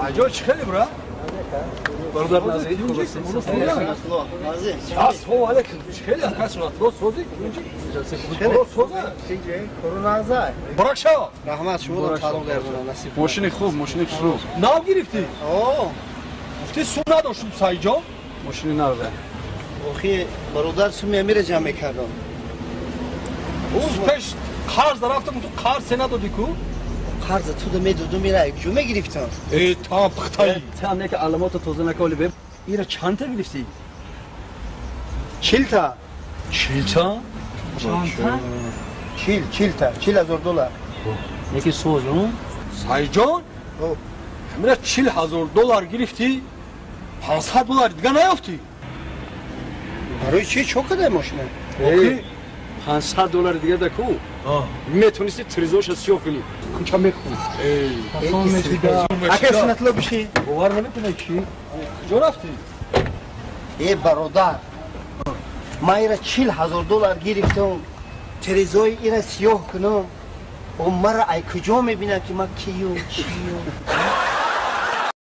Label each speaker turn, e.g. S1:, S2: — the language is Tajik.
S1: Acı çıkıyor bura.
S2: برادر نازی
S1: Asıl aleyküm. Çıkıyor. Kaç not? Los sozi. Los sozi.
S3: Korunazay.
S1: Bırak şava.
S3: Rahmat şunu talon verdin nasip.
S2: ماشین خوب ماشین خوب
S1: Ne girifti?
S3: Oo.
S1: Gifti su nadoştum sayıcan.
S2: ماشین نرده
S3: Ohi برادر سو میمیره میکردم.
S1: Uz peş karz tarafta mı? Kar senado diku.
S3: قرض تو ده میدودو میره جمعه گرفتم.
S1: Tam pıhtayı.
S2: هم نه که علامات توزه نکالی به ایرا چند تا گرفتی؟
S3: چیل تا.
S1: Çilta.
S3: چیل تا. $4000.
S2: یکی سوز اون
S1: Sayıcan.
S3: او.
S1: Emre çil hazır dolar girifti. 500 dolar diga ne yaptı?
S3: برای چی چوکده ماشینه؟
S1: Okey.
S2: 500 دلار دیگه دکو میتونستی تریزوش سیاه کنی کوچا میخون
S3: اگه سنتلا بشی.
S1: Buvar nemittine ki? Kıca rafti.
S3: ای برادر. ما ایرا $40,000 گرفتم. تریزوی ایرا سیاه کنم. و مرا ای کجا میبینم که ما کیو